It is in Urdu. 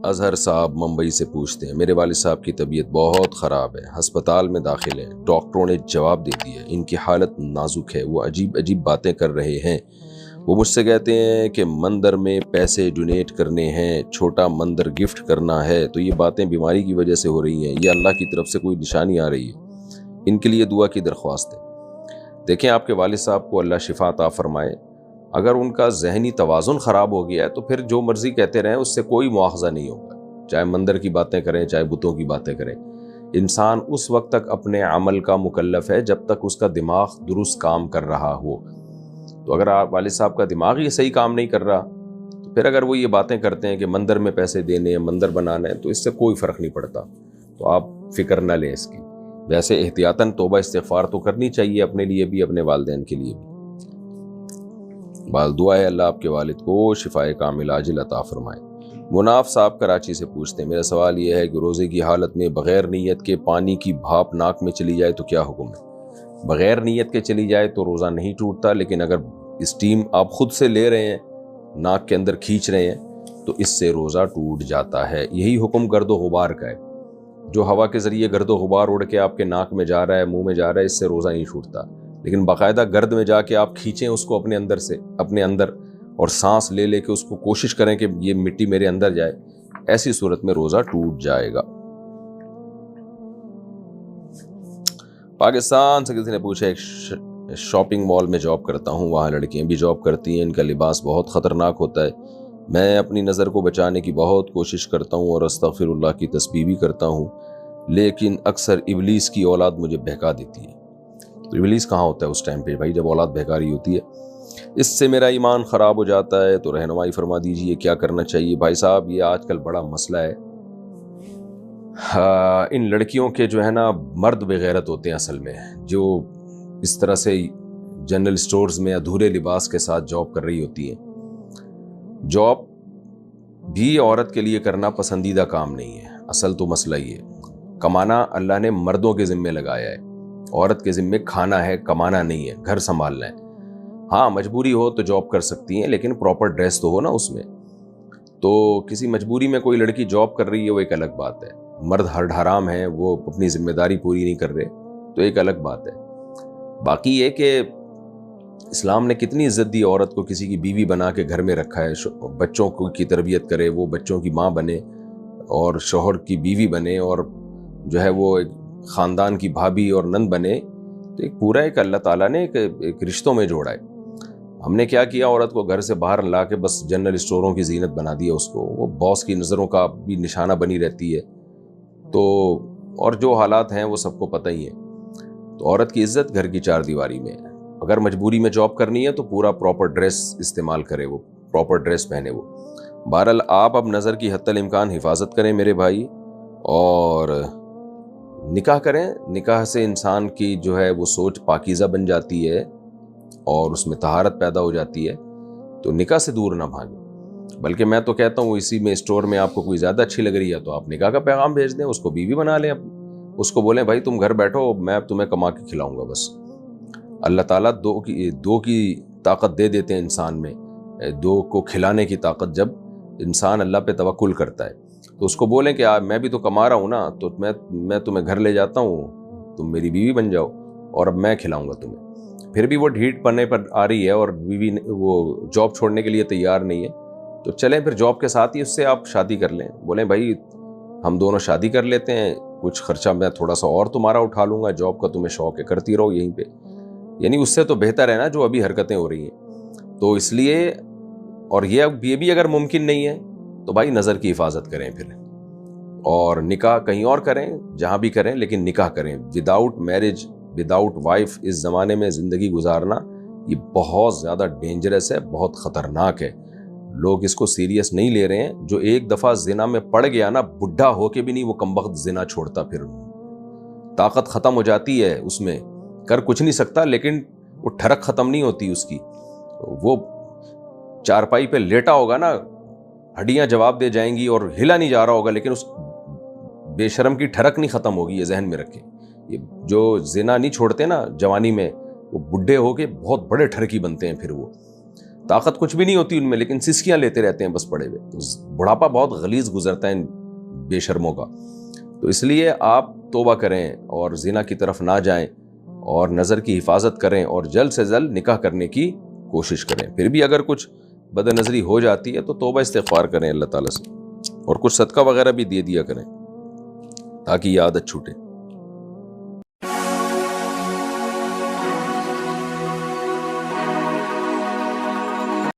اظہر صاحب ممبئی سے پوچھتے ہیں، میرے والد صاحب کی طبیعت بہت خراب ہے، ہسپتال میں داخل ہیں، ڈاکٹروں نے جواب دے دیا ان کی حالت نازک ہے، وہ عجیب عجیب باتیں کر رہے ہیں۔ وہ مجھ سے کہتے ہیں کہ مندر میں پیسے ڈونیٹ کرنے ہیں، چھوٹا مندر گفٹ کرنا ہے، تو یہ باتیں بیماری کی وجہ سے ہو رہی ہیں یا اللہ کی طرف سے کوئی نشانی آ رہی ہے؟ ان کے لیے دعا کی درخواست ہے۔ دیکھیں، آپ کے والد صاحب کو اللہ شفا عطا فرمائے۔ اگر ان کا ذہنی توازن خراب ہو گیا ہے تو پھر جو مرضی کہتے رہیں، اس سے کوئی مواخذہ نہیں ہوگا، چاہے مندر کی باتیں کریں چاہے بتوں کی باتیں کریں۔ انسان اس وقت تک اپنے عمل کا مکلف ہے جب تک اس کا دماغ درست کام کر رہا ہو۔ تو اگر آپ والد صاحب کا دماغ یہ صحیح کام نہیں کر رہا تو پھر اگر وہ یہ باتیں کرتے ہیں کہ مندر میں پیسے دینے ہیں، مندر بنانا ہے، تو اس سے کوئی فرق نہیں پڑتا، تو آپ فکر نہ لیں اس کی۔ ویسے احتیاطاً توبہ استغفار تو کرنی چاہیے، اپنے لیے بھی اپنے والدین کے لیے بھی۔ بال دعا ہے اللہ آپ کے والد کو شفائے کامل عاجل عطا فرمائے۔ مناف صاحب کراچی سے پوچھتے ہیں، میرا سوال یہ ہے کہ روزے کی حالت میں بغیر نیت کے پانی کی بھاپ ناک میں چلی جائے تو کیا حکم ہے؟ بغیر نیت کے چلی جائے تو روزہ نہیں ٹوٹتا، لیکن اگر اسٹیم آپ خود سے لے رہے ہیں، ناک کے اندر کھینچ رہے ہیں، تو اس سے روزہ ٹوٹ جاتا ہے۔ یہی حکم گرد و غبار کا ہے، جو ہوا کے ذریعے گرد و غبار اڑ کے آپ کے ناک میں جا رہا ہے، منہ میں جا رہا ہے، اس سے روزہ نہیں ٹوٹتا۔ لیکن باقاعدہ گرد میں جا کے آپ کھینچیں اس کو اپنے اندر سے، اپنے اندر، اور سانس لے لے کے اس کو کوشش کریں کہ یہ مٹی میرے اندر جائے، ایسی صورت میں روزہ ٹوٹ جائے گا۔ پاکستان سے کسی نے پوچھا، ایک شاپنگ مال میں جاب کرتا ہوں، وہاں لڑکیاں بھی جاب کرتی ہیں، ان کا لباس بہت خطرناک ہوتا ہے، میں اپنی نظر کو بچانے کی بہت کوشش کرتا ہوں اور استغفر اللہ کی تسبیح بھی کرتا ہوں، لیکن اکثر ابلیس کی اولاد مجھے بہکا دیتی ہے۔ تو ابلیس کہاں ہوتا ہے اس ٹائم پہ بھائی، جب اولاد بہکا رہی ہوتی ہے؟ اس سے میرا ایمان خراب ہو جاتا ہے، تو رہنمائی فرما دیجئے کیا کرنا چاہیے؟ بھائی صاحب، یہ آج کل بڑا مسئلہ ہے۔ ان لڑکیوں کے جو ہے نا مرد بغیرت ہوتے ہیں اصل میں، جو اس طرح سے جنرل سٹورز میں ادھورے لباس کے ساتھ جاب کر رہی ہوتی ہیں۔ جاب بھی عورت کے لیے کرنا پسندیدہ کام نہیں ہے، اصل تو مسئلہ یہ ہے، کمانا اللہ نے مردوں کے ذمے لگایا ہے، عورت کے ذمے کھانا ہے، کمانا نہیں ہے، گھر سنبھالنا ہے۔ ہاں مجبوری ہو تو جاب کر سکتی ہیں، لیکن پراپر ڈریس تو ہو نا اس میں۔ تو کسی مجبوری میں کوئی لڑکی جاب کر رہی ہے وہ ایک الگ بات ہے، مرد حرام ہیں، وہ اپنی ذمہ داری پوری نہیں کر رہے، تو ایک الگ بات ہے۔ باقی یہ کہ اسلام نے کتنی عزت دی عورت کو، کسی کی بیوی بنا کے گھر میں رکھا ہے، بچوں کی تربیت کرے، وہ بچوں کی ماں بنے اور شوہر کی بیوی بنے، اور جو ہے وہ ایک خاندان کی بھابھی اور نند بنے، تو ایک پورا ایک اللہ تعالیٰ نے ایک رشتوں میں جوڑا ہے۔ ہم نے کیا کیا، عورت کو گھر سے باہر لا کے بس جنرل اسٹوروں کی زینت بنا دیا اس کو، وہ باس کی نظروں کا بھی نشانہ بنی رہتی ہے، تو اور جو حالات ہیں وہ سب کو پتہ ہی ہے۔ تو عورت کی عزت گھر کی چار دیواری میں ہے، اگر مجبوری میں جاب کرنی ہے تو پورا پراپر ڈریس استعمال کرے، وہ پراپر ڈریس پہنے وہ۔ بہرحال آپ اب نظر کی حتی الامکان حفاظت کریں میرے بھائی، اور نکاح کریں۔ نکاح سے انسان کی جو ہے وہ سوچ پاکیزہ بن جاتی ہے اور اس میں طہارت پیدا ہو جاتی ہے، تو نکاح سے دور نہ بھاگیں۔ بلکہ میں تو کہتا ہوں اسی میں اسٹور میں آپ کو کوئی زیادہ اچھی لگ رہی ہے تو آپ نکاح کا پیغام بھیج دیں، اس کو بیوی بنا لیں، اس کو بولیں بھائی تم گھر بیٹھو، میں تمہیں کما کے کھلاؤں گا بس۔ اللہ تعالیٰ دو کی طاقت دے دیتے ہیں انسان میں، دو کو کھلانے کی طاقت، جب انسان اللہ پہ توکل کرتا ہے تو اس کو بولیں کہ میں بھی تو کما رہا ہوں نا، تو میں تمہیں گھر لے جاتا ہوں، تم میری بیوی بن جاؤ اور اب میں کھلاؤں گا تمہیں۔ پھر بھی وہ ڈھیٹ پڑنے پر آ رہی ہے اور بیوی وہ جاب چھوڑنے کے لیے تیار نہیں ہے، تو چلیں پھر جاب کے ساتھ ہی اس سے آپ شادی کر لیں، بولیں بھائی ہم دونوں شادی کر لیتے ہیں، کچھ خرچہ میں تھوڑا سا اور تمہارا اٹھا لوں گا، جاب کا تمہیں شوق ہے کرتی رہو یہیں پہ، یعنی اس سے تو بہتر ہے نا جو ابھی حرکتیں ہو رہی ہیں۔ تو اس لیے، اور یہ بھی اگر ممکن نہیں ہے تو بھائی نظر کی حفاظت کریں پھر، اور نکاح کہیں اور کریں، جہاں بھی کریں لیکن نکاح کریں۔ وداؤٹ میرج، وداؤٹ وائف اس زمانے میں زندگی گزارنا یہ بہت زیادہ ڈینجرس ہے، بہت خطرناک ہے، لوگ اس کو سیریس نہیں لے رہے ہیں۔ جو ایک دفعہ زنا میں پڑ گیا نا، بڈھا ہو کے بھی نہیں وہ کمبخت زنا چھوڑتا، پھر طاقت ختم ہو جاتی ہے، اس میں کر کچھ نہیں سکتا، لیکن وہ ٹھڑک ختم نہیں ہوتی اس کی، وہ چارپائی پہ لیٹا ہوگا نا، ہڈیاں جواب دے جائیں گی اور ہلا نہیں جا رہا ہوگا، لیکن اس بے شرم کی ٹھڑک نہیں ختم ہوگی، یہ ذہن میں رکھیں۔ یہ جو زنا نہیں چھوڑتے نا جوانی میں، وہ بڈھے ہو کے بہت بڑے ٹھرکی بنتے ہیں، پھر وہ طاقت کچھ بھی نہیں ہوتی ان میں، لیکن سسکیاں لیتے رہتے ہیں بس پڑے ہوئے۔ تو بڑھاپا بہت غلیظ گزرتا ہے ان بے شرموں کا۔ تو اس لیے آپ توبہ کریں اور زنا کی طرف نہ جائیں، اور نظر کی حفاظت کریں، اور جلد سے جلد نکاح کرنے کی کوشش کریں۔ پھر بھی اگر کچھ بد نظری ہو جاتی ہے تو توبہ استغفار کریں اللہ تعالیٰ سے، اور کچھ صدقہ وغیرہ بھی دے دیا کریں تاکہ یہ عادت چھوٹے۔